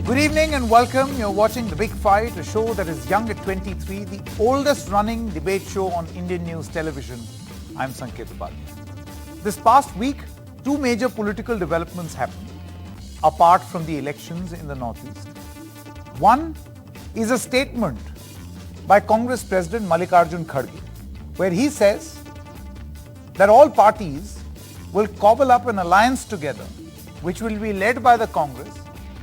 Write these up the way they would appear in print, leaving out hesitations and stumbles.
Good evening and welcome. You're watching The Big Fight, a show that is young at 23, the oldest running debate show on Indian news television. I'm Sanket Upadhyay. This past week, two major political developments happened, apart from the elections in the Northeast. One is a statement by Congress President Mallikarjun Kharge, where he says that all parties will cobble up an alliance together, which will be led by the Congress,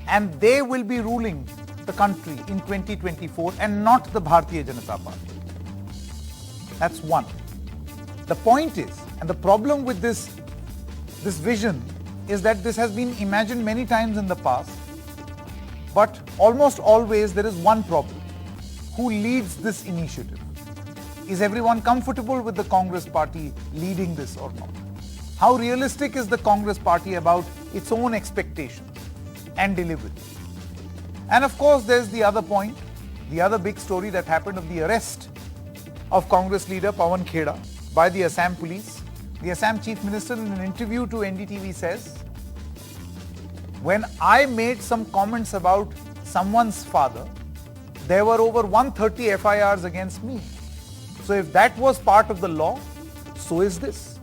and they will be ruling the country in 2024 and not the Bharatiya Janata Party. That's one. The point is, and the problem with this vision is that this has been imagined many times in the past, but almost always there is one problem. Who leads this initiative? Is everyone comfortable with the Congress party leading this or not? How realistic is the Congress party about its own expectations and delivery? And of course, there's the other point, the other big story that happened of the arrest of Congress leader Pawan Kheda by the Assam police. The Assam Chief Minister in an interview to NDTV says, when I made some comments about someone's father, there were over 130 FIRs against me. So if that was part of the law, so is this.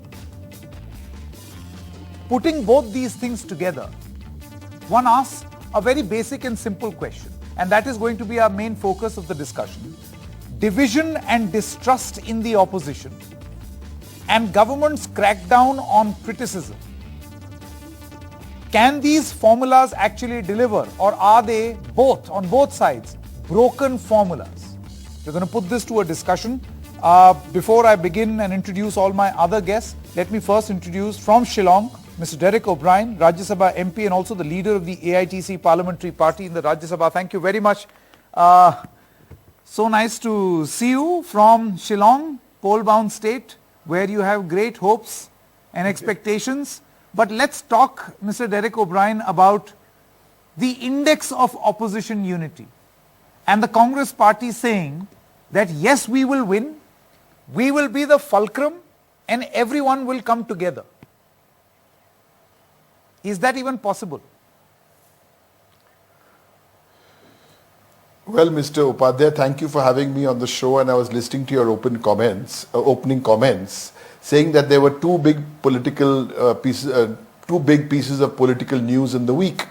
Putting both these things together, one asks a very basic and simple question, and that is going to be our main focus of the discussion. Division and distrust in the opposition and government's crackdown on criticism. Can these formulas actually deliver, or are they both, on both sides, broken formulas? We're going to put this to a discussion. Before I begin and introduce all my other guests, let me first introduce from Shillong, Mr. Derek O'Brien, Rajya Sabha MP and also the leader of the AITC Parliamentary Party in the Rajya Sabha. Thank you very much. So nice to see you from Shillong, coal-bound state, where you have great hopes and expectations. But let's talk, Mr. Derek O'Brien, about the index of opposition unity and the Congress party saying that yes, we will win, we will be the fulcrum and everyone will come together. Is that even possible? Well, Mr. Upadhyay, thank you for having me on the show, and I was listening to your opening comments, saying that there were two big pieces of political news in the week.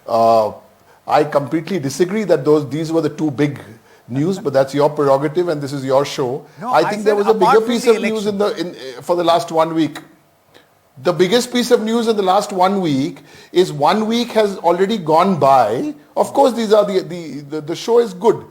I completely disagree that these were the two big news, but that's your prerogative and this is your show. No, I think there was a bigger piece of news for the last 1 week. The biggest piece of news in the last 1 week is 1 week has already gone by. Of course, these are the show is good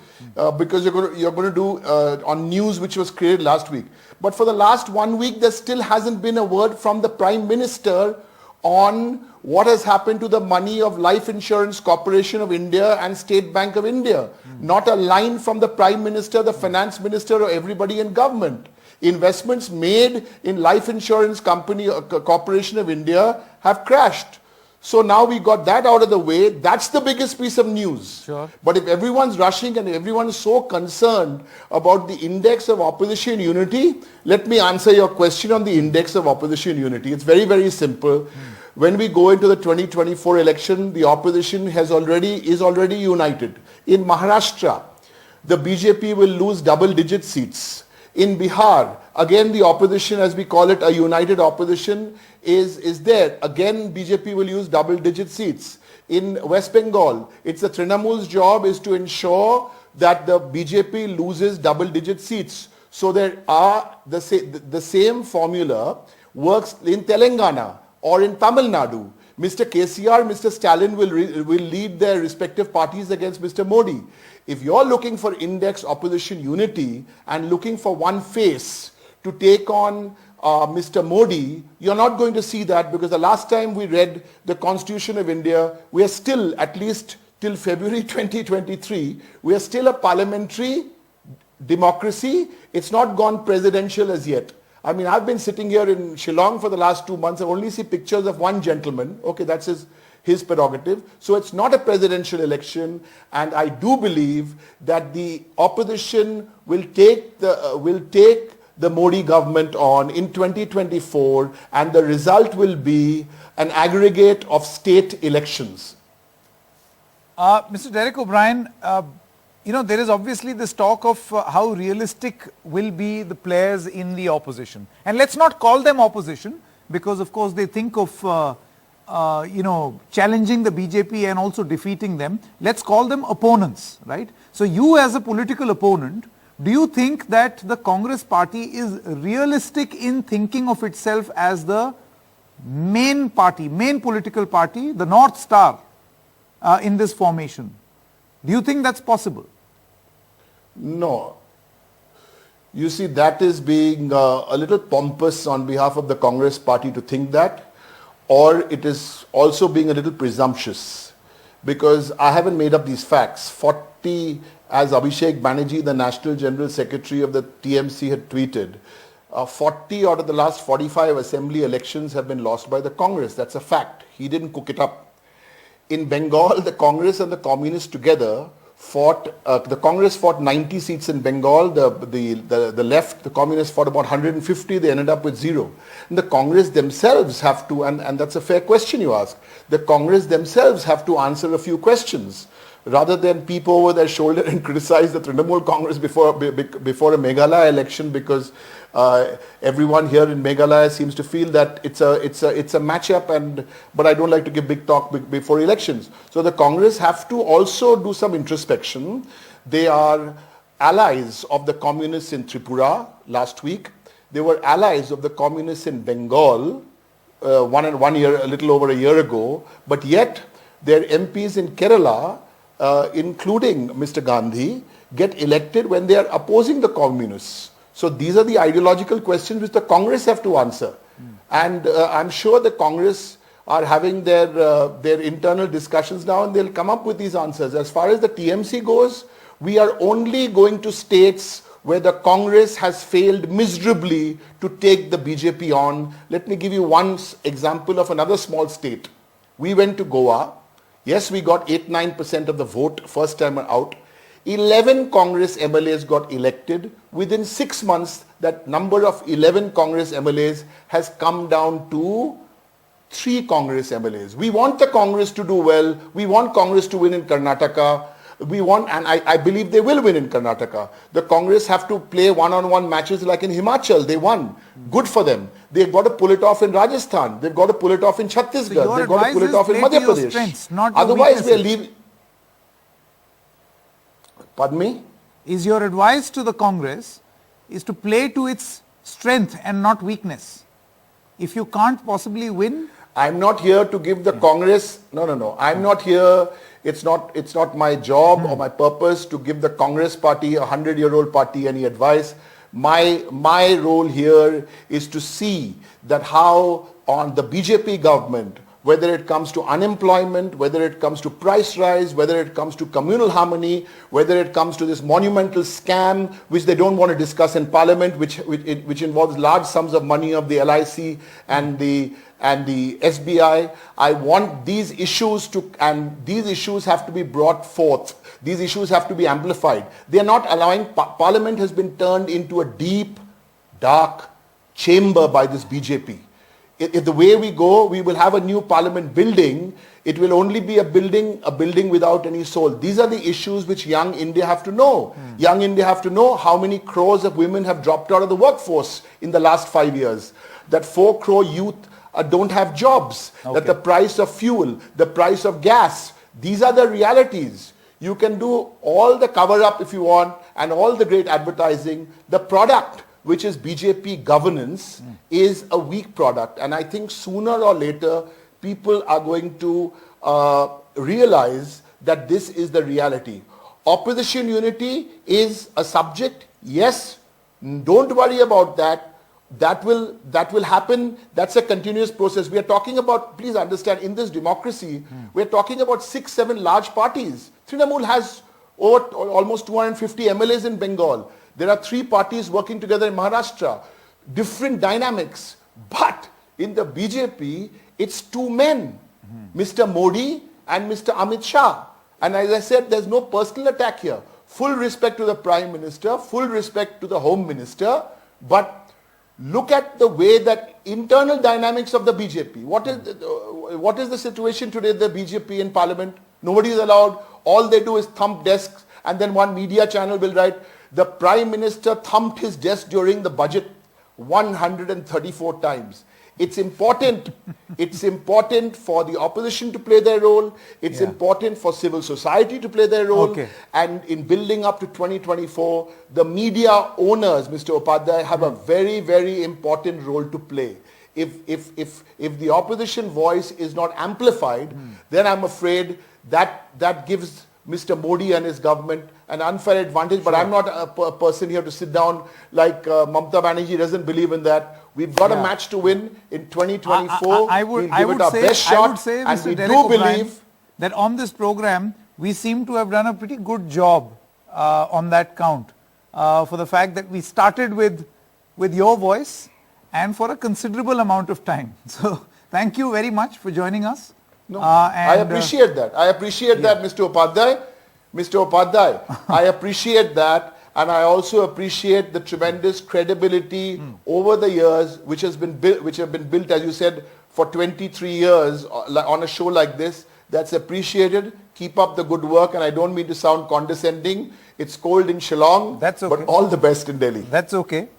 because you're going to do on news which was created last week. But for the last 1 week, there still hasn't been a word from the Prime Minister on what has happened to the money of Life Insurance Corporation of India and State Bank of India. Not a line from the Prime Minister, the Finance Minister or everybody in government. Investments made in Life Insurance Corporation of India have crashed. So now we got that out of the way. That's the biggest piece of news. Sure. But if everyone's rushing and everyone is so concerned about the index of opposition unity, let me answer your question on the index of opposition unity. It's very, very simple. When we go into the 2024 election, the opposition is already united. In Maharashtra, the BJP will lose double-digit seats. In Bihar, again the opposition, as we call it, a united opposition, is there. Again, BJP will use double-digit seats. In West Bengal, it's the Trinamool's job is to ensure that the BJP loses double-digit seats. So there are the same formula works in Telangana or in Tamil Nadu. Mr. KCR, Mr. Stalin will lead their respective parties against Mr. Modi. If you're looking for index opposition unity and looking for one face to take on Mr. Modi, you're not going to see that, because the last time we read the Constitution of India, we are still, at least till February 2023, we are still a parliamentary democracy. It's not gone presidential as yet. I mean, I've been sitting here in Shillong for the last 2 months. I only see pictures of one gentleman. Okay, that's his prerogative. So it's not a presidential election, and I do believe that the opposition will take the Modi government on in 2024, and the result will be an aggregate of state elections. Mr. Derek O'Brien, there is obviously this talk of how realistic will be the players in the opposition. And let's not call them opposition because, of course, they think of, challenging the BJP and also defeating them. Let's call them opponents, right? So you as a political opponent, do you think that the Congress party is realistic in thinking of itself as the main party, main political party, the North Star in this formation? Do you think that's possible? No. You see, that is being a little pompous on behalf of the Congress party to think that, or it is also being a little presumptuous, because I haven't made up these facts. 40, as Abhishek Banerjee, the National General Secretary of the TMC, had tweeted, 40 out of the last 45 assembly elections have been lost by the Congress. That's a fact. He didn't cook it up. In Bengal, the Congress and the Communists together fought, the Congress fought 90 seats in Bengal, the left, the Communists fought about 150, they ended up with 0. And the Congress themselves have to, and that's a fair question you ask, the Congress themselves have to answer a few questions, rather than peep over their shoulder and criticize the Trinamool Congress before a Meghalaya election, because everyone here in Meghalaya seems to feel that it's a matchup, but I don't like to give big talk before elections. So the Congress have to also do some introspection. They are allies of the communists in Tripura last week. They were allies of the communists in Bengal a little over a year ago, but yet their MPs in Kerala, including Mr. Gandhi, get elected when they are opposing the communists. So these are the ideological questions which the Congress have to answer. And I'm sure the Congress are having their internal discussions now, and they'll come up with these answers. As far as the TMC goes, we are only going to states where the Congress has failed miserably to take the BJP on. Let me give you one example of another small state. We went to Goa. Yes, we got 8-9% of the vote first time out. 11 Congress MLAs got elected. Within 6 months, that number of 11 Congress MLAs has come down to 3 Congress MLAs. We want the Congress to do well. We want Congress to win in Karnataka. And I believe they will win in Karnataka. The Congress have to play one-on-one matches like in Himachal. They won. Good for them. They've got to pull it off in Rajasthan. They've got to pull it off in Chhattisgarh. So they've got to pull it off in Madhya Pradesh. Strengths, not Otherwise, we are weaknesses. leaving. Pardon me? Is your advice to the Congress is to play to its strength and not weakness? If you can't possibly win? I'm not here to give the Congress, no. I'm not here, it's not my job or my purpose to give the Congress party, a 100-year-old party, any advice. My role here is to see that how on the BJP government, whether it comes to unemployment, whether it comes to price rise, whether it comes to communal harmony, whether it comes to this monumental scam which they don't want to discuss in parliament, which involves large sums of money of the LIC and the SBI. I want these issues these issues have to be brought forth. These issues have to be amplified. They are not allowing, parliament has been turned into a deep, dark chamber by this BJP. If the way we go, we will have a new parliament building. It will only be a building without any soul. These are the issues which young India have to know. Young India have to know how many crores of women have dropped out of the workforce in the last 5 years. That 4 crore youth don't have jobs. Okay. That the price of fuel, the price of gas, these are the realities. You can do all the cover up if you want and all the great advertising. The product, which is BJP governance, is a weak product. And I think sooner or later, people are going to realize that this is the reality. Opposition unity is a subject. Yes, don't worry about that. That will happen. That's a continuous process. We are talking about, please understand, in this democracy, we are talking about 6-7 large parties. Trinamool has almost 250 MLAs in Bengal. There are 3 parties working together in Maharashtra. Different dynamics. But in the BJP, it's 2 men, Mr. Modi and Mr. Amit Shah. And as I said, there's no personal attack here. Full respect to the Prime Minister, full respect to the Home Minister. But look at the way that internal dynamics of the BJP. What is the situation today, the BJP in Parliament? Nobody is allowed. All they do is thump desks, and then one media channel will write, the Prime Minister thumped his desk during the budget 134 times. It's important. It's important for the opposition to play their role. It's important for civil society to play their role. And in building up to 2024, the media owners, Mr. Upadhyay, have a very, very important role to play. If the opposition voice is not amplified, then I'm afraid that gives Mr. Modi and his government an unfair advantage. But I'm not a person here to sit down like Mamata Banerjee doesn't believe in that. We've got a match to win in 2024. We'll give it our best shot, and we do believe that on this program, we seem to have done a pretty good job on that count for the fact that we started with your voice and for a considerable amount of time. So thank you very much for joining us. No, I appreciate that. I appreciate that, Mr. Upadhyay. Mr. Upadhyay, I appreciate that. And I also appreciate the tremendous credibility over the years which have been built, as you said, for 23 years on a show like this. That's appreciated. Keep up the good work. And I don't mean to sound condescending. It's cold in Shillong. That's okay. But all the best in Delhi. That's okay.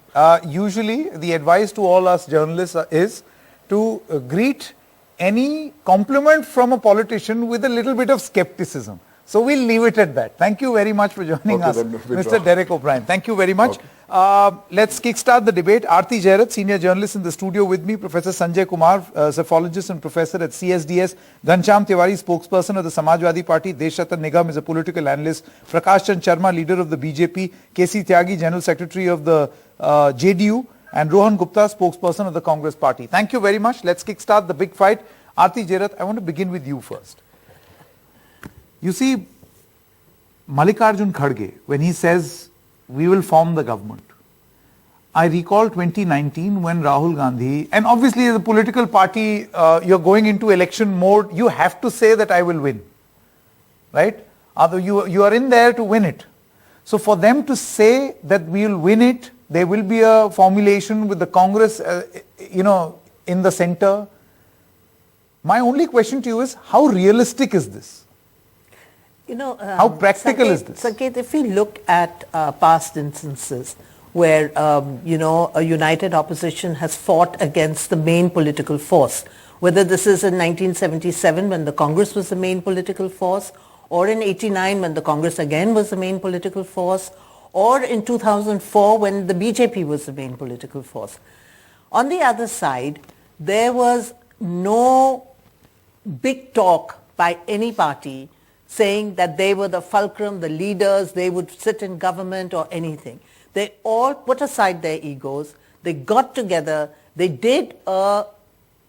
Usually the advice to all us journalists is to greet any compliment from a politician with a little bit of skepticism. So we'll leave it at that. Thank you very much for joining us, Mr. Derek O'Brien. Thank you very much. Let's kickstart the debate. Aarti Jairath, senior journalist in the studio with me. Professor Sanjay Kumar, psephologist and professor at CSDS. Ghanshyam Tiwari, spokesperson of the Samajwadi Party. Deshratan Nigam is a political analyst. Prakash Chand Sharma, leader of the BJP. KC Tyagi, general secretary of the JDU. And Rohan Gupta, spokesperson of the Congress Party. Thank you very much. Let's kickstart the big fight. Aarti Jairath, I want to begin with you first. You see, Mallikarjun Kharge, when he says, we will form the government, I recall 2019 when Rahul Gandhi, and obviously as a political party, you're going into election mode, you have to say that I will win, right? You are in there to win it. So for them to say that we will win it, there will be a formulation with the Congress, in the center. My only question to you is, how realistic is this? How practical is this? Sanket, if we look at past instances where, a united opposition has fought against the main political force, whether this is in 1977 when the Congress was the main political force, or in 89 when the Congress again was the main political force, or in 2004 when the BJP was the main political force. On the other side, there was no big talk by any party saying that they were the fulcrum, the leaders, they would sit in government or anything. They all put aside their egos, they got together, they did a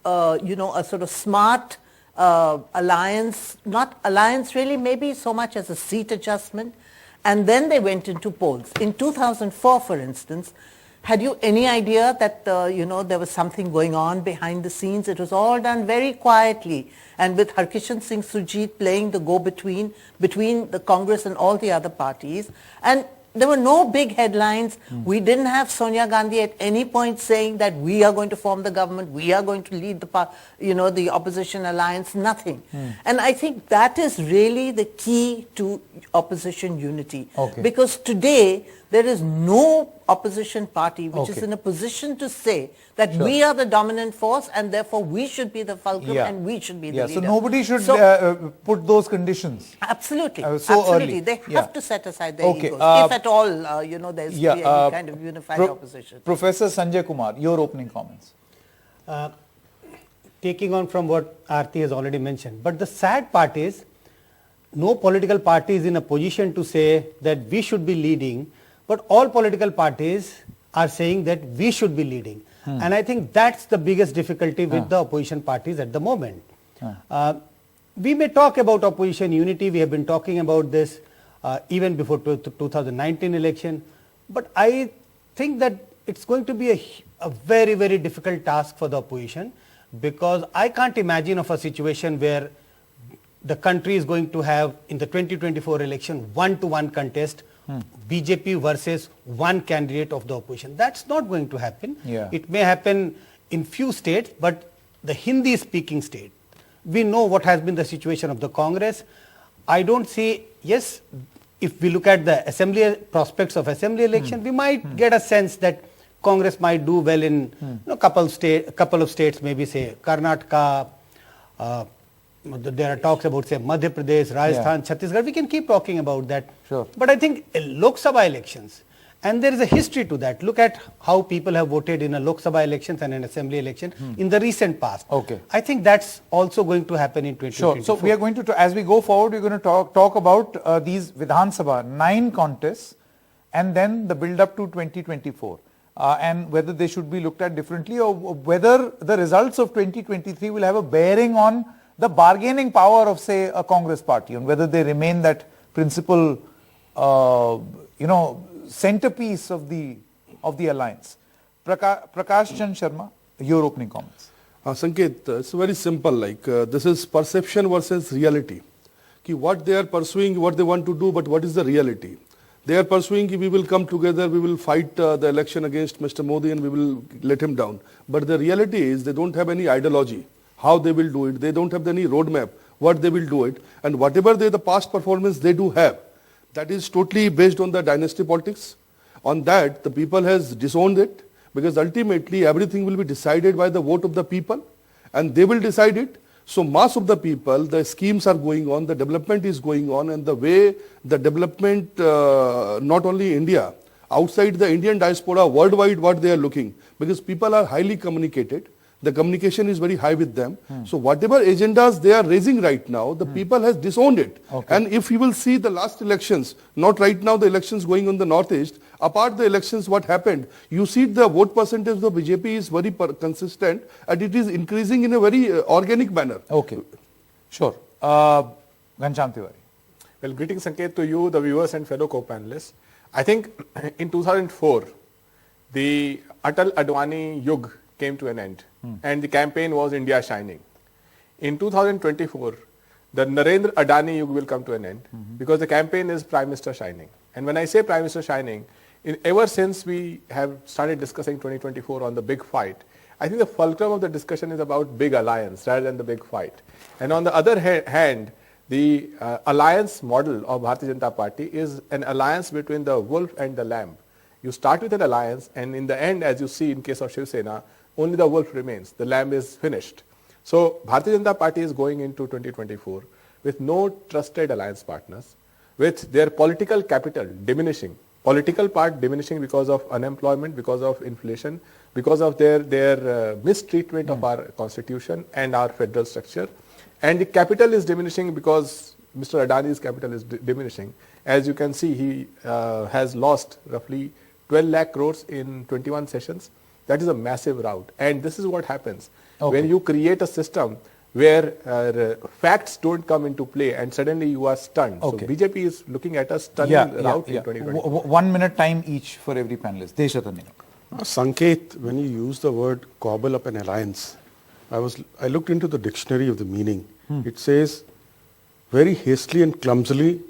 sort of smart alliance, not alliance really, maybe so much as a seat adjustment, and then they went into polls. In 2004, for instance, had you any idea that, there was something going on behind the scenes? It was all done very quietly, and with Harkishan Singh Surjeet playing the go-between between the Congress and all the other parties. And there were no big headlines. We didn't have Sonia Gandhi at any point saying that we are going to form the government, we are going to lead the opposition alliance, nothing. And I think that is really the key to opposition unity. Because today, there is no opposition party which is in a position to say that we are the dominant force and therefore we should be the fulcrum and we should be the leader. So nobody should put those conditions. Absolutely. So early. They have to set aside their egos, if at all, there's any kind of unified opposition. Professor Sanjay Kumar, your opening comments. Taking on from what Aarti has already mentioned, but the sad part is, no political party is in a position to say that we should be leading, but all political parties are saying that we should be leading. And I think that's the biggest difficulty with the opposition parties at the moment. We may talk about opposition unity, we have been talking about this even before 2019 election, but I think that it's going to be a very, very difficult task for the opposition, because I can't imagine of a situation where the country is going to have in the 2024 election one-to-one contest, BJP versus one candidate of the opposition. That's not going to happen. It may happen in few states, but the Hindi speaking state, we know what has been the situation of the Congress. I don't see, yes, if we look at the assembly prospects of assembly election, we might get a sense that Congress might do well in couple of states, maybe say Karnataka, there are talks about say Madhya Pradesh, Rajasthan, Chhattisgarh. We can keep talking about that. Sure. But I think Lok Sabha elections, and there is a history to that. Look at how people have voted in a Lok Sabha elections and an assembly election in the recent past. Okay. I think that's also going to happen in 2024. Sure. So we are going to, as we go forward, we're going to talk about these Vidhan Sabha 9 contests and then the build up to 2024 and whether they should be looked at differently or whether the results of 2023 will have a bearing on the bargaining power of say a Congress party and whether they remain that principal centerpiece of the alliance. Prakash Chand Sharma, your opening comments. Sanket, it's very simple, this is perception versus reality. What they are pursuing, what they want to do, but what is the reality? They are pursuing, we will come together, we will fight the election against Mr. Modi and we will let him down. But the reality is they don't have any ideology, how they will do it. They don't have any roadmap, what they will do it. And whatever the past performance they do have, that is totally based on the dynasty politics. On that, the people has disowned it because ultimately everything will be decided by the vote of the people and they will decide it. So mass of the people, the schemes are going on, the development is going on and the way the development, not only India, outside the Indian diaspora, worldwide what they are looking because people are highly communicated. The communication is very high with them. So whatever agendas they are raising right now, the people has disowned it. Okay. And if you will see the last elections, not right now the elections going on the northeast, apart the elections what happened, you see the vote percentage of BJP is very consistent and it is increasing in a very organic manner. Okay. Sure. Ghanshyam Tiwari. Well, greetings Sanket to you, the viewers and fellow co-panelists. I think in 2004, the Atal Advani Yug came to an end and the campaign was India Shining. In 2024, the Narendra Adani Yug will come to an end because the campaign is Prime Minister Shining. And when I say Prime Minister Shining, ever since we have started discussing 2024 on the big fight, I think the fulcrum of the discussion is about big alliance rather than the big fight. And on the other hand, the alliance model of Bharatiya Janata Party is an alliance between the wolf and the lamb. You start with an alliance and in the end, as you see in case of Shiv Sena, only the wolf remains, the lamb is finished. So Bharatiya Janata Party is going into 2024 with no trusted alliance partners, with their political capital diminishing, political part diminishing because of unemployment, because of inflation, because of their mistreatment of our constitution and our federal structure. And the capital is diminishing because Mr. Adani's capital is diminishing. As you can see, he has lost roughly 12 lakh crores in 21 sessions. That is a massive rout. And this is what happens when you create a system where facts don't come into play and suddenly you are stunned. Okay. So BJP is looking at a stunning rout in 2020. 1 minute time each for every panelist. Deshatani. Sanket, when you use the word cobble up an alliance, I looked into the dictionary of the meaning. It says very hastily and clumsily,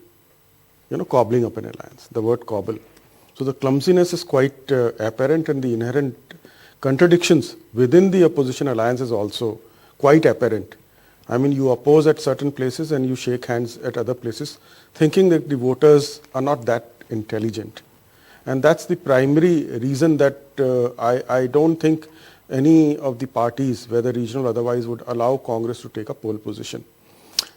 cobbling up an alliance, the word cobble. So the clumsiness is quite apparent and the inherent contradictions within the opposition alliance is also quite apparent. I mean, you oppose at certain places and you shake hands at other places, thinking that the voters are not that intelligent. And that's the primary reason that I don't think any of the parties, whether regional or otherwise, would allow Congress to take a pole position.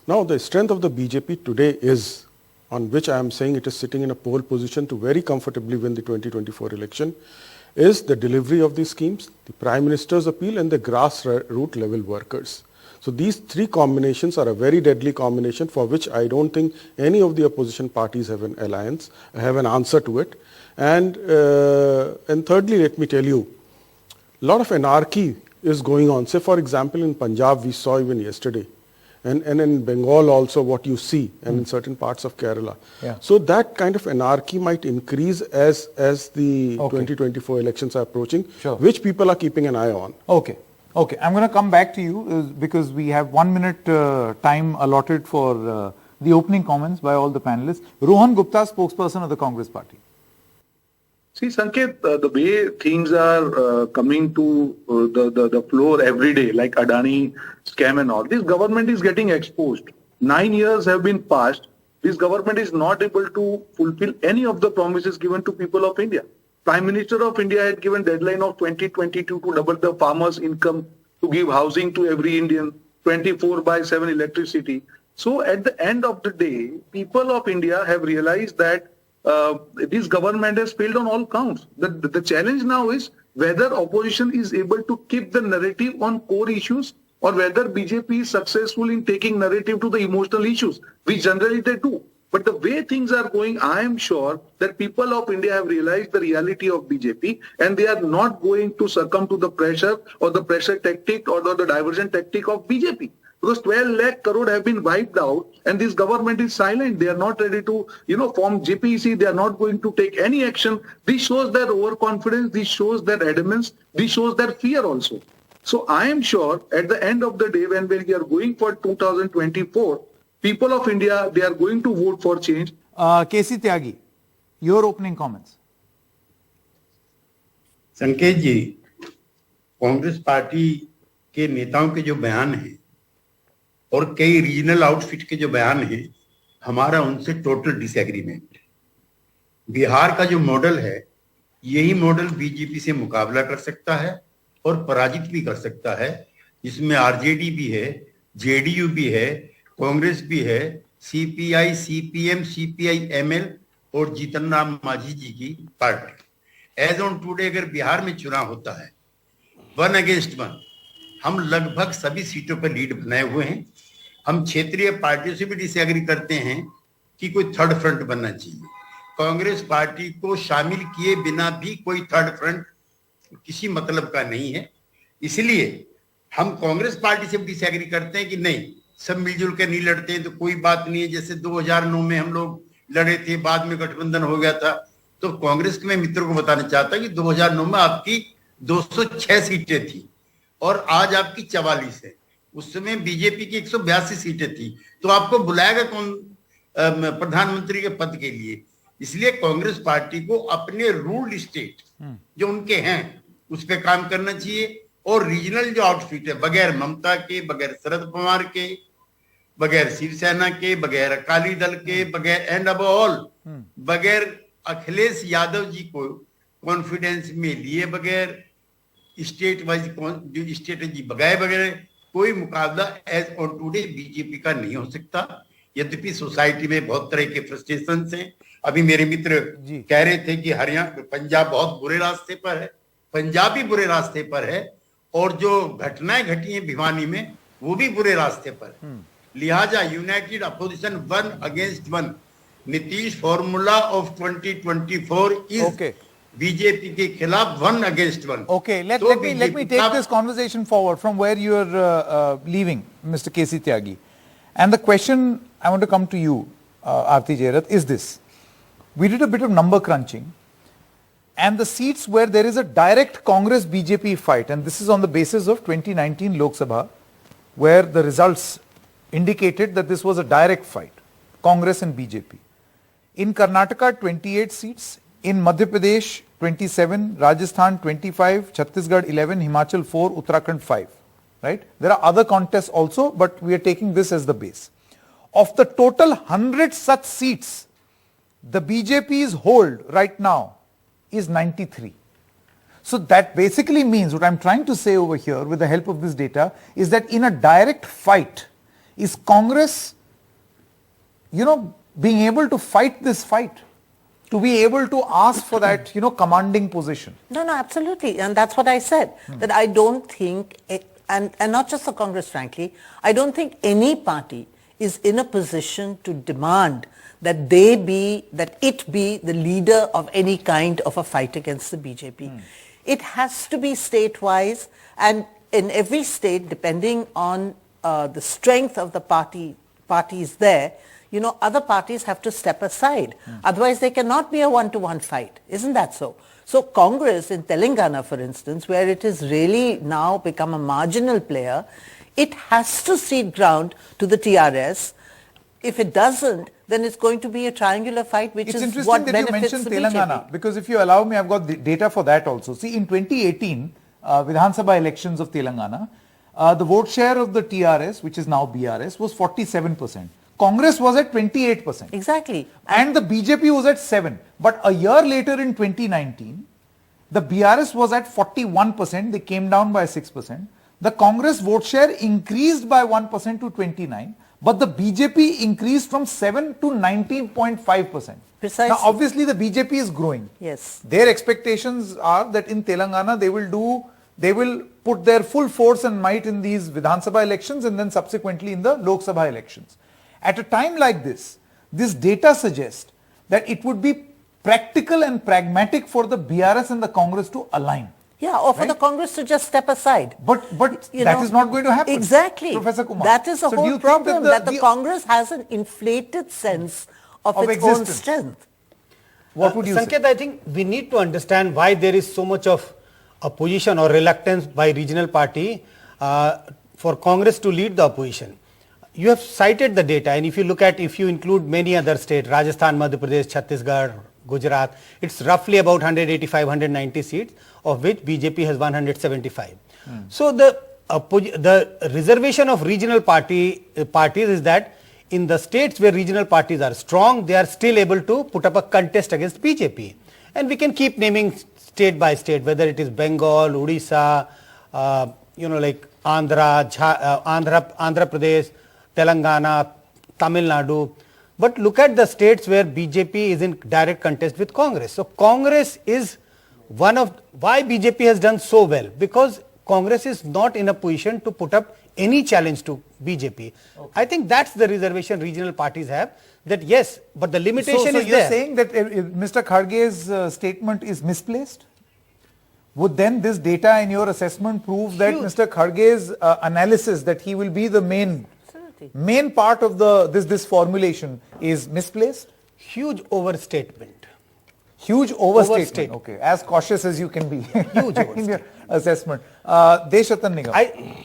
Now, the strength of the BJP today is, on which I am saying it is sitting in a pole position to very comfortably win the 2024 election, is the delivery of these schemes, the Prime Minister's appeal and the grassroots level workers. So these three combinations are a very deadly combination for which I don't think any of the opposition parties have an alliance, have an answer to it. And thirdly, let me tell you, a lot of anarchy is going on. Say, for example, in Punjab, we saw even yesterday, and in Bengal also what you see, and in certain parts of Kerala. Yeah. So that kind of anarchy might increase as the 2024 elections are approaching, which people are keeping an eye on. Okay. I'm going to come back to you because we have 1 minute time allotted for the opening comments by all the panelists. Rohan Gupta, spokesperson of the Congress Party. See, Sanket, the way things are coming to the floor every day, like Adani scam and all, this government is getting exposed. 9 years have been passed this government is not able to fulfill any of the promises given to people of India. Prime Minister of India had given deadline of 2022 to double the farmers' income, to give housing to every Indian, 24/7 electricity. So at the end of the day, people of India have realized that this government has failed on all counts. The challenge now is whether opposition is able to keep the narrative on core issues, or whether BJP is successful in taking narrative to the emotional issues, which generally they do. But the way things are going, I am sure that people of India have realized the reality of BJP, and they are not going to succumb to the pressure or the pressure tactic or the diversion tactic of BJP. Because 12 lakh crore have been wiped out, and this government is silent. They are not ready to, form JPEC. They are not going to take any action. This shows their overconfidence. This shows their adamance. This shows their fear also. So I am sure at the end of the day, when we are going for 2024, people of India, they are going to vote for change. KC Tyagi, your opening comments. संकेत जी, Congress party के नेताओं के जो बयान हैं और कई regional outfit के जो बयान हैं, हमारा उनसे टोटल डिसएग्रीमेंट। बिहार का जो मॉडल है, यही मॉडल बीजेपी से मुकाबला कर सकता है और पराजित भी कर सकता है, जिसमें आरजेडी भी है, जेडीयू भी है, कांग्रेस भी है, सीपीआई, सीपीएम, सीपीआई एमएल और जीतन राम मांझी जी की पार्टी। एज ऑन टुडे अगर बिहार में चुनाव होता है 1 अगेंस्ट 1, हम लगभग सभी सीटों पर लीड बनाए हुए हैं। हम क्षेत्रीय पार्टियों से भी डिसएग्री करते हैं कि कोई थर्ड फ्रंट बनना चाहिए। कांग्रेस पार्टी को शामिल किए बिना भी कोई थर्ड फ्रंट किसी मतलब का नहीं है। इसलिए हम कांग्रेस पार्टी से भी डिसएग्री करते हैं कि नहीं, सब मिलजुल के नहीं लड़ते हैं तो कोई बात नहीं है। जैसे 2009 में हम लोग लड़े थे, बाद में गठबंधन हो गया था। तो कांग्रेस के मैं मित्रों को बताना चाहता कि 2009 में आपकी 206 सीटें थी और आज आपकी 44 है। उस समय बीजेपी की 182 सीटें थी। तो आपको बुलाएगा कौन प्रधानमंत्री के पद के लिए? इसलिए कांग्रेस पार्टी को अपने रूल्ड स्टेट जो उनके हैं उस पर काम करना चाहिए। और रीजनल जो आउटफिट है, बगैर ममता के, बगैर शरद पवार के, बगैर शिवसेना के, बगैर अकाली दल के, बगैर एंड अब ऑल बगैर अखिलेश यादव जी को कॉन्फिडेंस में लिए बगैर, स्टेट वाइज जो स्ट्रेटेजी बगैर कोई मुकाबला एज ऑन टुडे बीजेपी का नहीं हो सकता। यद्यपि सोसाइटी में बहुत तरह के फ्रस्ट्रेशन हैं। अभी मेरे मित्र कह रहे थे कि हरियाणा, पंजाब बहुत बुरे रास्ते पर है, पंजाब भी बुरे रास्ते पर है और जो घटनाएं घटी हैं भिवानी में वो भी बुरे रास्ते पर। लिहाजा United opposition 1 against 1, Nitish formula of 2024 is BJP के खिलाफ 1 against 1. Okay, let me take this conversation forward from where you are leaving, Mr. KC Tyagi. And the question I want to come to you, Aarti Jairath, is this. We did a bit of number crunching, and the seats where there is a direct Congress-BJP fight, and this is on the basis of 2019 Lok Sabha, where the results indicated that this was a direct fight, Congress and BJP. In Karnataka, 28 seats. In Madhya Pradesh, 27, Rajasthan 25, Chhattisgarh 11, Himachal 4, Uttarakhand 5. Right? There are other contests also, but we are taking this as the base. Of the total 100 such seats, the BJP's hold right now is 93. So that basically means, what I'm trying to say over here with the help of this data, is that in a direct fight, is Congress, being able to fight this fight? To be able to ask for that, commanding position. No, absolutely. And that's what I said, that I don't think, and not just the Congress, frankly, I don't think any party is in a position to demand that it be the leader of any kind of a fight against the BJP. It has to be state-wise, and in every state, depending on the strength of the parties there, other parties have to step aside. Otherwise, there cannot be a one-to-one fight. Isn't that so? So Congress in Telangana, for instance, where it has really now become a marginal player, it has to cede ground to the TRS. If it doesn't, then it's going to be a triangular fight, which is what benefits the BJP. It's interesting that you mentioned Telangana, because if you allow me, I've got the data for that also. See, in 2018, Vidhan Sabha elections of Telangana, the vote share of the TRS, which is now BRS, was 47%. Congress was at 28%. Exactly. And the BJP was at 7%. But a year later in 2019, the BRS was at 41%. They came down by 6%. The Congress vote share increased by 1% to 29%. But the BJP increased from 7 to 19.5%. Precisely. Now, obviously, the BJP is growing. Yes. Their expectations are that in Telangana, they will put their full force and might in these Vidhan Sabha elections and then subsequently in the Lok Sabha elections. At a time like this data suggests that it would be practical and pragmatic for the BRS and the Congress to align. Yeah, or for Right? the Congress to just step aside. But that is not going to happen. Exactly. Professor Kumar. That is the So do you whole think problem, that the the Congress has an inflated sense of its existence. own strength. What would you Sanket, say? I think we need to understand why there is so much of opposition or reluctance by regional party for Congress to lead the opposition. You have cited the data, and if you include many other states, Rajasthan, Madhya Pradesh, Chhattisgarh, Gujarat, it's roughly about 185, 190 seats, of which BJP has 175. So the reservation of regional parties is that in the states where regional parties are strong, they are still able to put up a contest against BJP. And we can keep naming state by state, whether it is Bengal, Odisha, like Andhra Pradesh, Telangana, Tamil Nadu. But look at the states where BJP is in direct contest with Congress. So Congress is one of why BJP has done so well, because Congress is not in a position to put up any challenge to BJP. Okay. I think that's the reservation regional parties have, that yes, but the limitation is you're there. saying that Mr. Kharge's statement is misplaced? Would then this data in your assessment prove that Mr. Kharge's analysis that he will be the main part of this formulation is misplaced? Huge overstatement. Huge overstatement. Okay, as cautious as you can be. Huge in your assessment. Deshatan Nigam,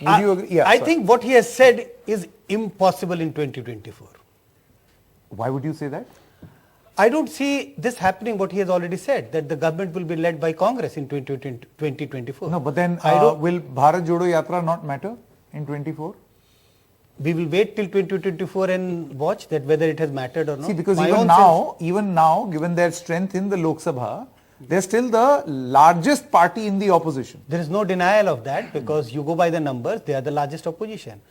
would you agree? Yeah, I think what he has said is impossible in 2024. Why would you say that? I don't see this happening, what he has already said, that the government will be led by Congress in 2024. No, but then will Bharat Jodo Yatra not matter in 24? We will wait till 2024 and watch that whether it has mattered or not. See, because even now, given their strength in the Lok Sabha, they're still the largest party in the opposition. There is no denial of that, because you go by the numbers, they are the largest opposition.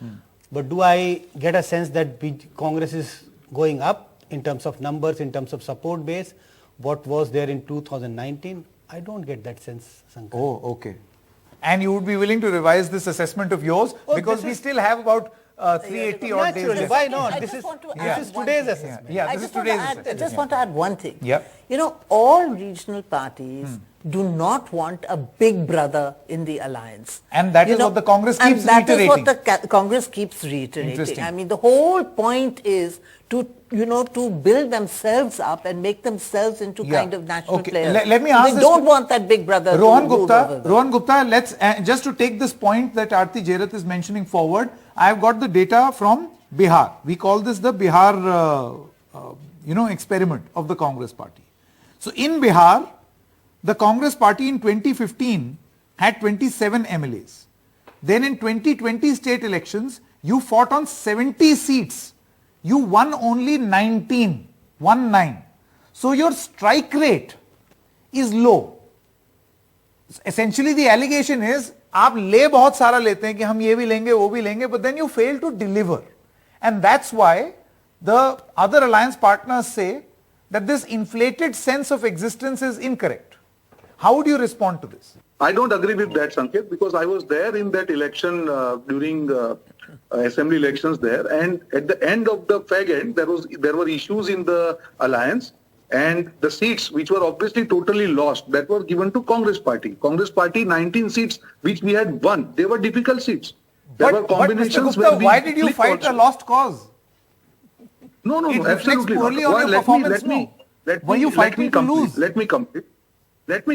But do I get a sense that Congress is going up in terms of numbers, in terms of support base? What was there in 2019? I don't get that sense, Sankar. Oh, okay. And you would be willing to revise this assessment of yours, because we still have about 380 odd days Naturally, left. why not? This is today's assessment. Yeah, this is today's assessment. I just want to add one thing. Yep. All regional parties do not want a big brother in the alliance. And that is what the Congress keeps reiterating. And that is what the Congress keeps reiterating. Interesting. I mean, the whole point is to build themselves up and make themselves into kind of national players. Let me ask They don't want that big brother Rohan to rule over them. Rohan Gupta, let's just to take this point that Aarti Jairath is mentioning forward, I have got the data from Bihar. We call this the Bihar experiment of the Congress party. So in Bihar, the Congress party in 2015 had 27 MLAs. Then in 2020 state elections, you fought on 70 seats. You won only 19. So your strike rate is low. Essentially the allegation is, आप ले बहुत सारा लेते हैं कि हम ये भी लेंगे वो भी लेंगे, but then you fail to deliver. And that's why the other alliance partners say that this inflated sense of existence is incorrect. How would you respond to this? I don't agree with that, Sanket, because I was there in that election during assembly elections there, and at the end of the fag end, there were issues in the alliance, and the seats which were obviously totally lost, that were given to Congress party. Congress party 19 seats which we had won. They were difficult seats. There were combinations. Mr. Gupta, why did you fight a lost cause? No, It absolutely reflects poorly not. on your performance, Were you fighting to lose? Let me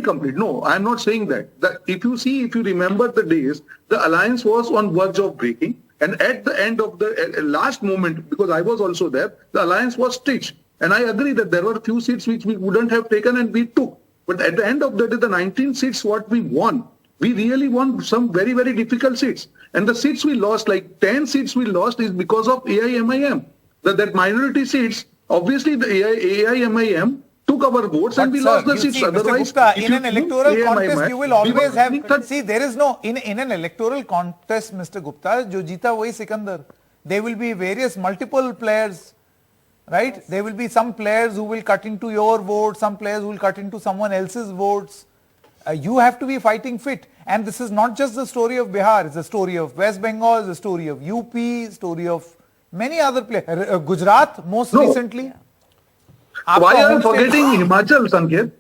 complete. No, I'm not saying that. If you remember the days, the alliance was on verge of breaking, and at the end of the last moment, because I was also there, the alliance was stitched. And I agree that there were few seats which we wouldn't have taken and we took. But at the end of the day, the 19 seats what we won, we really won some very, very difficult seats. And the seats we lost, like 10 seats we lost, is because of AIMIM. that minority seats, obviously the AIMIM took our votes and we But lost sir, the you seats. see, Mr. Otherwise, Gupta, if in you an think electoral AIMIM, contest, you will we always were winning have. that- See, there is no in an electoral contest, Mr. Gupta. Jo jeeta wahi Sikandar. There will be various multiple players, right? There will be some players who will cut into your vote, some players who will cut into someone else's votes. You have to be fighting fit, and this is not just the story of Bihar. It's the story of West Bengal, it's the story of UP, story of many other players. Gujarat, most No. recently. Why Aapka are you home state- forgetting Himachal, Sanket?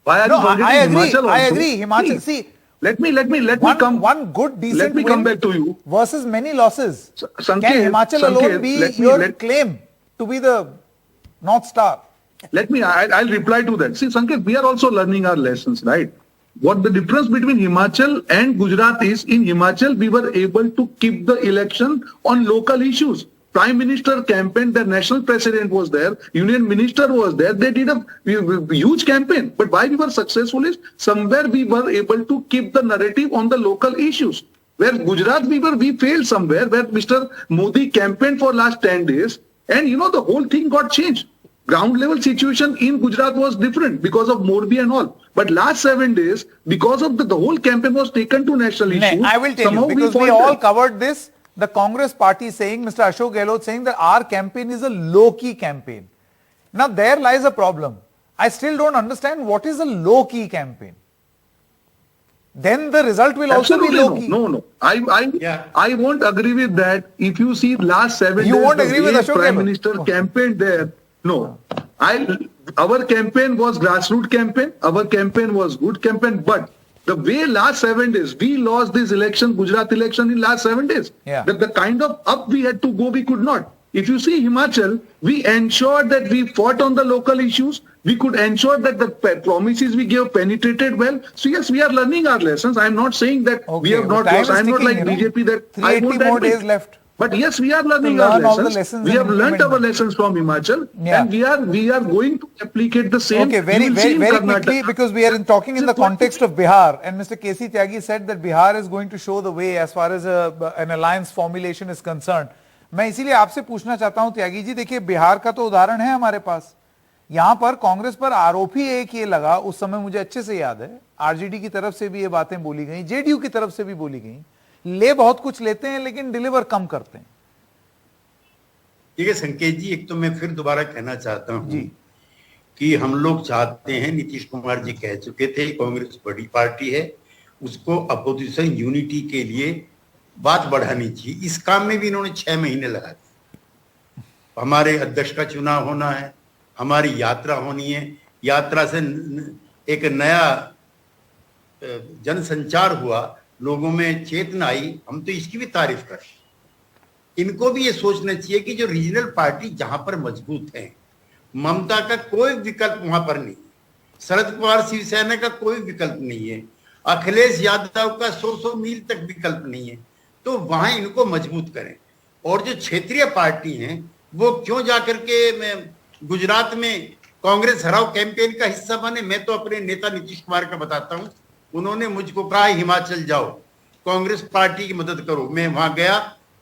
Why are No, you forgetting I agree. Himachal also? I agree. Himachal, see, let me come. one good decent Let me win come back to you. versus many losses. Sanket, Can Himachal alone Sanket, be let me- your let- claim to be the North Star? I'll reply to that. See, Sanket, we are also learning our lessons, right? What the difference between Himachal and Gujarat is, in Himachal, we were able to keep the election on local issues. Prime Minister campaigned, the national president was there, Union Minister was there, they did a huge campaign. But why we were successful is, somewhere we were able to keep the narrative on the local issues. Where Gujarat we failed somewhere, where Mr. Modi campaigned for last 10 days, and the whole thing got changed. Ground level situation in Gujarat was different because of Morbi and all. But last 7 days, because of the whole campaign was taken to national issues. I will tell somehow you, because we faltered. all covered this. The Congress party saying, Mr. Ashok Gehlot saying that our campaign is a low-key campaign. Now there lies a problem. I still don't understand what is a low-key campaign. Then the result will Absolutely also be low-key. No. I won't agree with that. If you see last 7 You days, won't the agree with way Ashok Prime Gehlot? Minister campaigned there. No. Our campaign was grassroots campaign. Our campaign was good campaign. But the way last 7 days, we lost this election, Gujarat election in last 7 days. Yeah. The kind of up we had to go, we could not. If you see Himachal, we ensured that we fought on the local issues. We could ensure that the promises we gave penetrated well. So yes, we are learning our lessons. I am not saying that we Okay, have not time lost. is I am not like ticking, BJP that I 380 won't more admit. days left. But yes, we are learning To our learn all the lessons. lessons We and have learnt our implement them. lessons from Himachal, Yeah. and we are going to replicate the same. Okay, You very will see in quickly, Karnataka. because we are talking in the context of Bihar, and Mr. K.C. Tyagi said that Bihar is going to show the way as far as an alliance formulation is concerned. मैं इसीलिए आपसे पूछना चाहता हूं त्यागी जी, देखिए बिहार का तो उदाहरण है हमारे पास. यहां पर कांग्रेस पर आरोप ही एक ये लगा, उस समय मुझे अच्छे से याद है, आरजेडी की तरफ से भी ये बातें बोली गई, जेडीयू की तरफ से भी बोली गई, ले बहुत कुछ लेते हैं लेकिन डिलीवर कम करते हैं. देखिए संकेत जी, एक तो मैं फिर दोबारा कहना चाहता हूं कि हम लोग चाहते हैं, नीतीश कुमार जी कह चुके थे, कांग्रेस बड़ी पार्टी है, उसको अपोजिशन यूनिटी के लिए बात बढ़ानी चाहिए. इस काम में भी इन्होंने 6 महीने लगा दिए. हमारे अध्यक्ष का चुनाव होना है, हमारी यात्रा होनी है, यात्रा से एक नया जनसंचार हुआ, लोगों में चेतना आई, हम तो इसकी भी तारीफ करें. इनको भी ये सोचना चाहिए कि जो रीजनल पार्टी जहां पर मजबूत है, ममता का कोई विकल्प वहां पर नहीं, शरद पवार शिवसेना का कोई विकल्प नहीं है, अखिलेश यादव का 100 मील तक विकल्प नहीं है, तो वहां इनको मजबूत करें. और जो क्षेत्रीय पार्टी हैं, वो क्यों जाकर के गुजरात में कांग्रेस हराओ कैंपेन का हिस्सा बने. मैं तो अपने नेता नीतीश कुमार का बताता हूं, उन्होंने मुझको कहा हिमाचल जाओ, कांग्रेस पार्टी की मदद करो. मैं वहां गया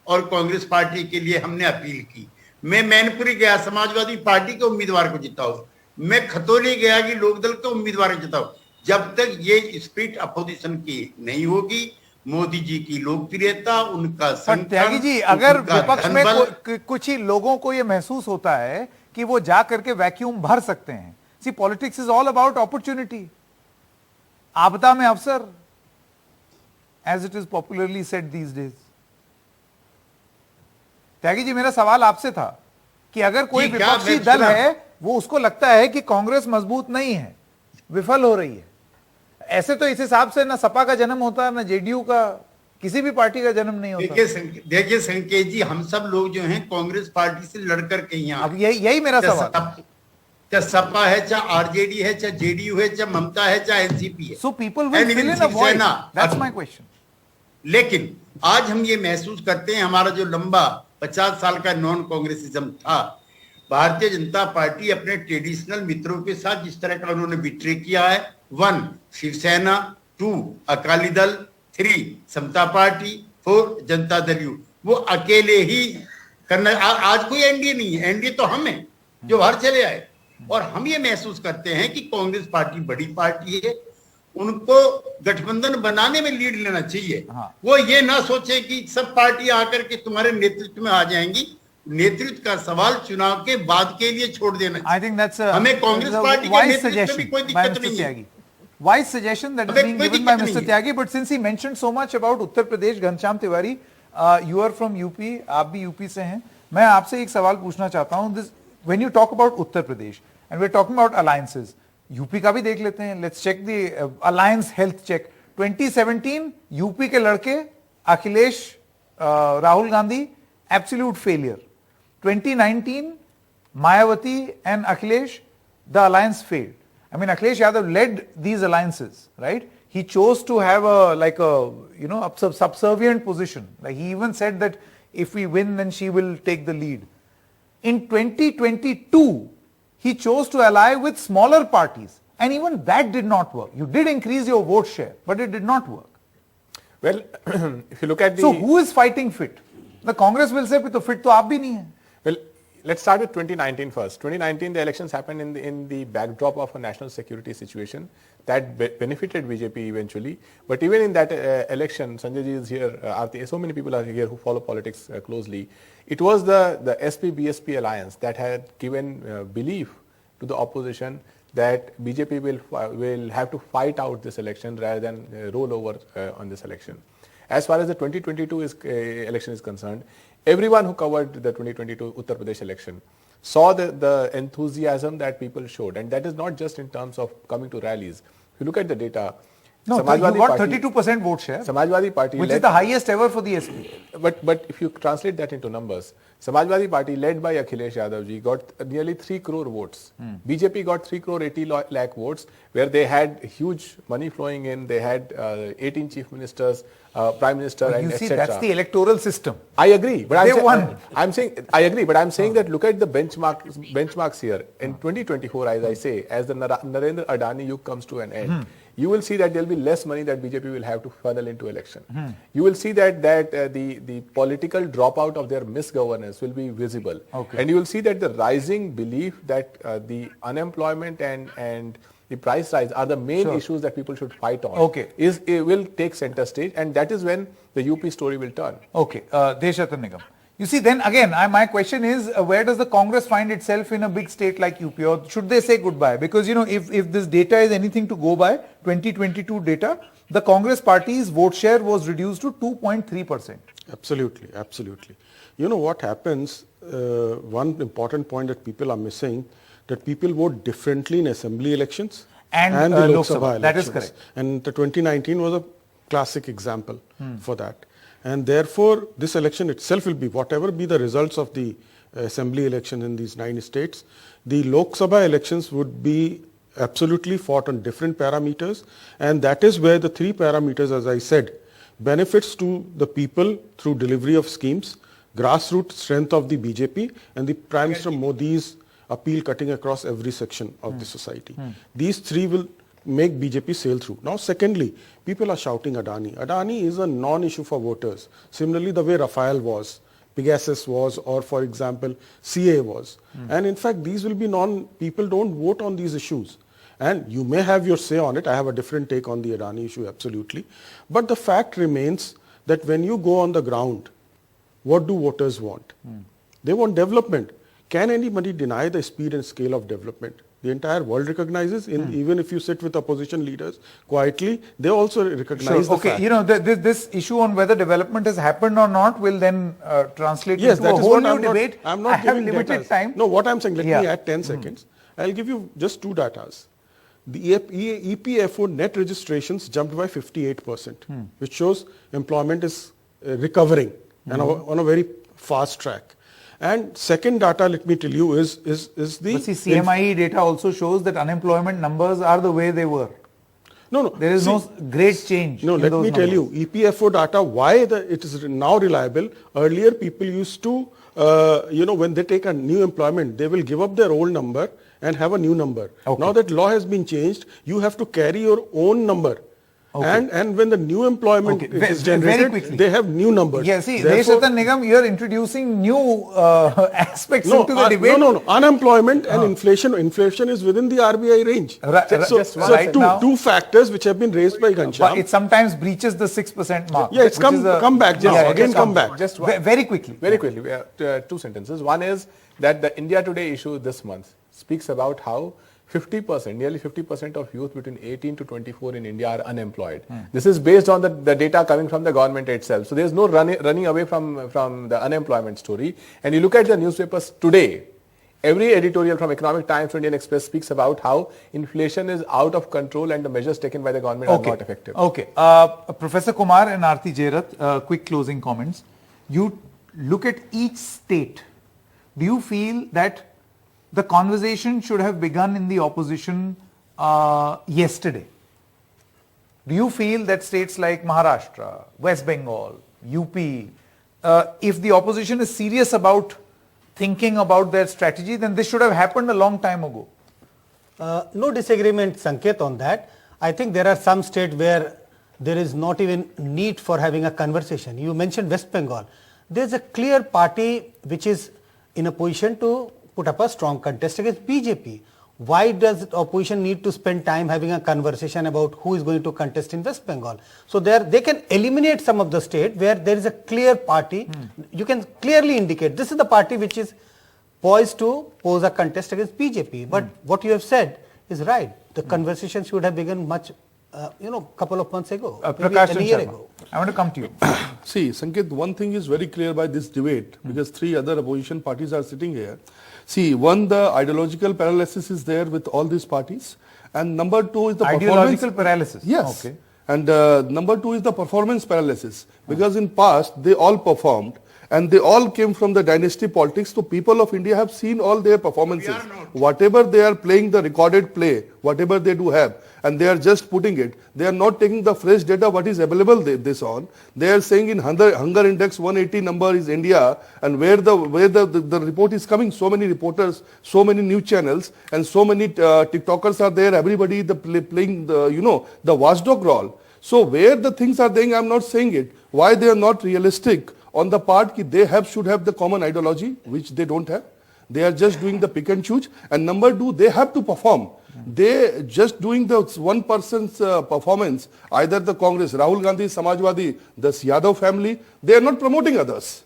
और कांग्रेस पार्टी के लिए हमने अपील की. मैं मैनपुरी गया, समाजवादी पार्टी के उम्मीदवार को जिताओ. मैं खतौली गया कि लोकदल के उम्मीदवार को जिताओ. जब तक ये स्पिरिट अपोजिशन की नहीं होगी, मोदी जी की लोकप्रियता, उनका त्यागी जी, अगर विपक्ष में कुछ ही लोगों को ये महसूस होता है कि वो जा करके वैक्यूम भर सकते हैं. See, politics is all about opportunity. आपदा में अवसर, as it is popularly said these days. Tyagi ji, मेरा सवाल आपसे था कि अगर कोई विपक्षी दल है, वो उसको लगता है कि कांग्रेस मजबूत नहीं है, विफल हो रही है, ऐसे तो इस हिसाब से ना सपा का जन्म होता है, ना जेडीयू का, किसी भी पार्टी का जन्म नहीं होता. देखिए संकेत जी, हम सब लोग जो हैं कांग्रेस पार्टी से लड़कर के यहाँ, अब यही मेरा सवाल, चाहे सपा है, चाहे आरजेडी है, चाहे जेडीयू है, चाहे ममता है, चाहे एनसीपी है. So people will fill in a void. That's my question. लेकिन आज हम ये महसूस करते हैं, हमारा जो लंबा 50 साल का नॉन कांग्रेसिज्म था, भारतीय जनता पार्टी अपने ट्रेडिशनल मित्रों के साथ जिस तरह का उन्होंने बिट्रे किया है, 1 शिवसेना, 2 अकाली दल, 3 समता पार्टी, 4 जनता दल यू, वो अकेले ही करना। आज कोई एनडीए नहीं है, एनडीए तो हम हैं जो बाहर चले आए। और हम ये महसूस करते हैं कि कांग्रेस पार्टी बड़ी पार्टी है, उनको गठबंधन बनाने में लीड लेना चाहिए। वो ये ना सोचे कि सब पार्टी आकर के तुम्हारे नेतृत्व में आ जाएंगी। नेतृत्व का सवाल चुनाव के बाद के लिए छोड़ देना चाहिए। हमें कांग्रेस पार्टी के नेतृत्व में भी कोई दिक्कत नहीं है। Wise suggestion that is being given by Mr. Tyagi, but since he mentioned so much about Uttar Pradesh, Ghanshyam Tiwari, you are from UP, आप भी यूपी से हैं। मैं आपसे एक सवाल पूछना चाहता हूँ। This, when you talk about Uttar Pradesh and we're talking about alliances, UP का भी देख लेते हैं। Let's check the alliance health check. 2017 UP के लड़के Akhilesh, Rahul Gandhi, absolute failure. 2019 Mayawati and Akhilesh, the alliance failed. I mean, Akhilesh Yadav led these alliances, right? He chose to have a subservient position. Like he even said that if we win, then she will take the lead. In 2022, he chose to ally with smaller parties, and even that did not work. You did increase your vote share, but it did not work. Well, if you look at the... So who is fighting fit? The Congress will say, "Pito fit to aap bhi nahi hai." Well, let's start with 2019 first. 2019, the elections happened in the backdrop of a national security situation that benefited BJP eventually. But even in that election, Sanjay ji is here, Aarti, so many people are here who follow politics closely. It was the SP-BSP alliance that had given belief to the opposition that BJP will have to fight out this election rather than roll over on this election. As far as the 2022 election is concerned, everyone who covered the 2022 Uttar Pradesh election saw the enthusiasm that people showed, and that is not just in terms of coming to rallies. If you look at the data, no, you got 32% vote share, Samajwadi Party, which is the highest ever for the SP. But if you translate that into numbers, Samajwadi Party led by Akhilesh Yadav ji got nearly 3 crore votes. BJP got 3 crore 80 lakh votes, where they had huge money flowing in. They had 18 chief ministers, prime minister, and etc. That's the electoral system. I agree, but I'm saying Yeah. that look at the benchmarks here. In 2024, as I say, as the Narendra Adani Yug comes to an end, you will see that there will be less money that BJP will have to funnel into election. You will see that the political dropout of their misgovernance will be visible. Okay. And you will see that the rising belief that the unemployment and the price rise are the main issues that people should fight on. Okay. It will take center stage, and that is when the UP story will turn. Okay. Deshratan Nigam. You see, then again, my question is, where does the Congress find itself in a big state like UP, or should they say goodbye? Because, you know, if this data is anything to go by, 2022 data, the Congress party's vote share was reduced to 2.3%. Absolutely, absolutely. You know what happens, one important point that people are missing, that people vote differently in assembly elections and the Lok Sabha elections. That is correct. And the 2019 was a classic example for that. And therefore, this election itself will be, whatever be the results of the assembly election in these 9 states, the Lok Sabha elections would be absolutely fought on different parameters. And that is where the 3 parameters, as I said, benefits to the people through delivery of schemes, grassroots strength of the BJP, and the Prime Minister Modi's appeal cutting across every section of the society. These 3 will make BJP sail through. Now, secondly, people are shouting Adani. Adani is a non-issue for voters. Similarly, the way Rafale was, Pegasus was, or for example, CA was. And in fact, these will be people don't vote on these issues. And you may have your say on it. I have a different take on the Adani issue, absolutely. But the fact remains that when you go on the ground, what do voters want? They want development. Can anybody deny the speed and scale of development? The entire world recognizes, even if you sit with opposition leaders quietly, they also recognize the fact. You know, this issue on whether development has happened or not will then translate into a whole new debate. I'm not I have giving limited datas. time. No, what I'm saying, let me add 10 seconds. I'll give you just 2 datas. The EPFO net registrations jumped by 58%, which shows employment is recovering and on a very fast track. And second data, let me tell you, is the... But see, CMIE data also shows that unemployment numbers are the way they were. No. There is no great change. No, let me tell you, EPFO data, why it is now reliable. Earlier, people used to, when they take a new employment, they will give up their old number and have a new number. Okay. Now that law has been changed, you have to carry your own number. And when the new employment Okay. is Very generated, quickly. they have new numbers. Yeah, see, Therefore- Deshatan Nigam, you're introducing new aspects into the debate. No. Unemployment and inflation. Inflation is within the RBI range. Right now, Two factors which have been raised by but Ghanshyam. it sometimes breaches the 6% mark. Yeah, it's which is come back now. Again, come back. Just Very quickly. Very quickly, we have two sentences. One is that the India Today issue this month speaks about how 50%, nearly 50% of youth between 18 to 24 in India are unemployed. This is based on the data coming from the government itself. So there's no running away from the unemployment story. And you look at the newspapers today, every editorial from Economic Times to Indian Express speaks about how inflation is out of control and the measures taken by the government are not effective. Okay. Professor Kumar and Aarti Jairath, quick closing comments. You look at each state. Do you feel that the conversation should have begun in the opposition yesterday? Do you feel that states like Maharashtra, West Bengal, UP, if the opposition is serious about thinking about their strategy, then this should have happened a long time ago? No disagreement, Sanket, on that. I think there are some states where there is not even need for having a conversation. You mentioned West Bengal. There is a clear party which is in a position to put up a strong contest against BJP. Why does the opposition need to spend time having a conversation about who is going to contest in West Bengal? So they can eliminate some of the state where there is a clear party. You can clearly indicate this is the party which is poised to pose a contest against BJP. But what you have said is right. The conversation should have begun much, couple of months ago, maybe a year ago. I want to come to you. See, Sanket, one thing is very clear by this debate, because three other opposition parties are sitting here. See, one, the ideological paralysis is there with all these parties. And number two is the Ideological paralysis? Yes. Okay. And number two is the performance paralysis. Because in past, they all performed. And they all came from the dynasty politics. So people of India have seen all their performances. Whatever they are playing, the recorded play, whatever they do have, and they are just putting it. They are not taking the fresh data what is available this on. They are saying in hunger index 180 number is India, and where the report is coming, so many reporters, so many news channels, and so many TikTokers are there. Everybody playing the watchdog role. So where the things are there, I am not saying it. Why they are not realistic on the part that they should have the common ideology, which they don't have. They are just doing the pick and choose. And number two, they have to perform. They just doing the one person's performance, either the Congress, Rahul Gandhi, Samajwadi, the Yadav family, they are not promoting others.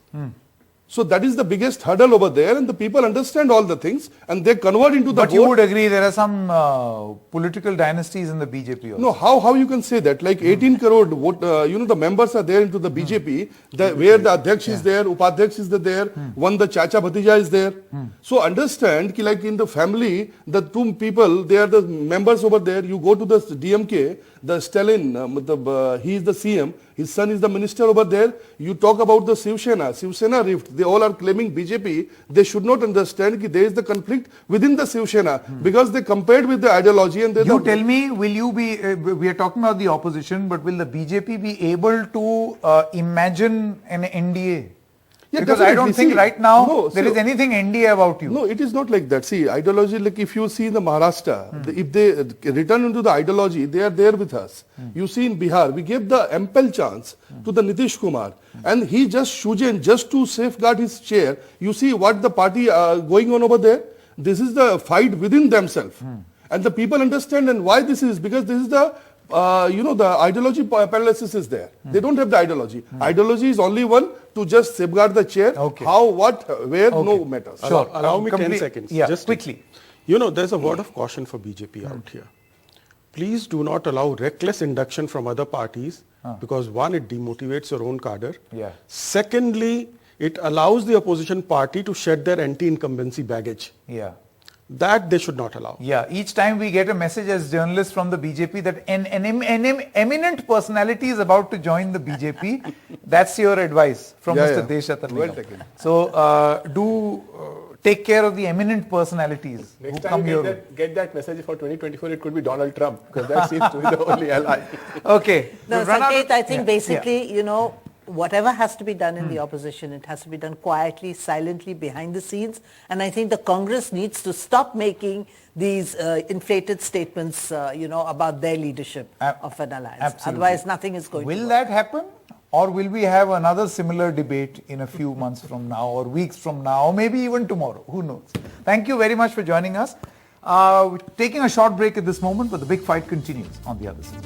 So that is the biggest hurdle over there, and the people understand all the things, and they convert into the But you would agree there are some political dynasties in the BJP also. No, how you can say that? Like 18 crore vote, the members are there into the BJP, where the Adhyaksh is there, Upadhyaksh is there, one the Chacha Bhatija is there. So understand, like in the family, the two people, they are the members over there. You go to the DMK, the Stalin, he is the CM, his son is the minister over there. You talk about the Shiv Sena rift. They all are claiming BJP. They should not understand that there is the conflict within the Shiv Sena because they compared with the ideology and they. You tell me, will you be? We are talking about the opposition, but will the BJP be able to imagine an NDA? Yeah, because I don't think right now there so, is anything NDA about you. No, it is not like that. See, ideology, like if you see in the Maharashtra, if they return into the ideology, they are there with us. You see in Bihar, we gave the ample chance to the Nitish Kumar, and he just shoojen just to safeguard his chair. You see what the party going on over there? This is the fight within themselves. And the people understand, and why this is, because this is the the ideology paralysis is there. They don't have the ideology. Ideology is only one to just safeguard the chair. How, what, where, no matters. Sure. Allow me 10 seconds. Yeah, just quickly. There's a word of caution for BJP out here. Please do not allow reckless induction from other parties because one, it demotivates your own cadre. Yeah. Secondly, it allows the opposition party to shed their anti-incumbency baggage. Yeah. That they should not allow. Yeah, each time we get a message as journalists from the BJP that an eminent personality is about to join the BJP, that's your advice from Mr. Deshatan. Well taken. So do take care of the eminent personalities Next who time come you get that message for 2024, it could be Donald Trump because that seems to be the only ally. Okay. No, Sanket, I think basically, whatever has to be done in the opposition, it has to be done quietly, silently, behind the scenes. And I think the Congress needs to stop making these inflated statements, about their leadership of an alliance. Absolutely. Otherwise, nothing is going to Will work. that happen? Or will we have another similar debate in a few months from now or weeks from now or maybe even tomorrow? Who knows? Thank you very much for joining us. We're taking a short break at this moment, but the big fight continues on the other side.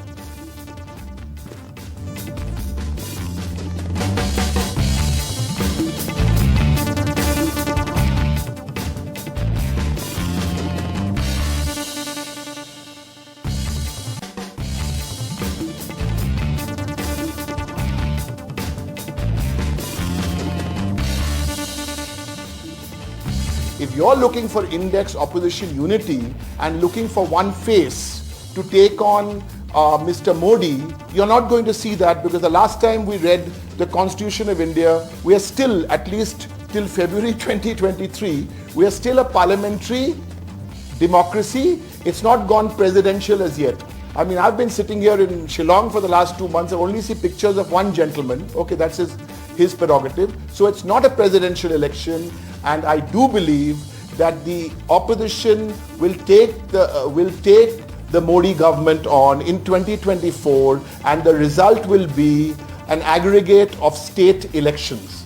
If you're looking for index opposition unity and looking for one face to take on Mr. Modi, you're not going to see that, because the last time we read the Constitution of India, we are still, at least till February 2023, we are still a parliamentary democracy. It's not gone presidential as yet. I mean, I've been sitting here in Shillong for the last 2 months. I only see pictures of one gentleman. Okay, that's his prerogative. So it's not a presidential election, and I do believe that the opposition will take the Modi government on in 2024, and the result will be an aggregate of state elections.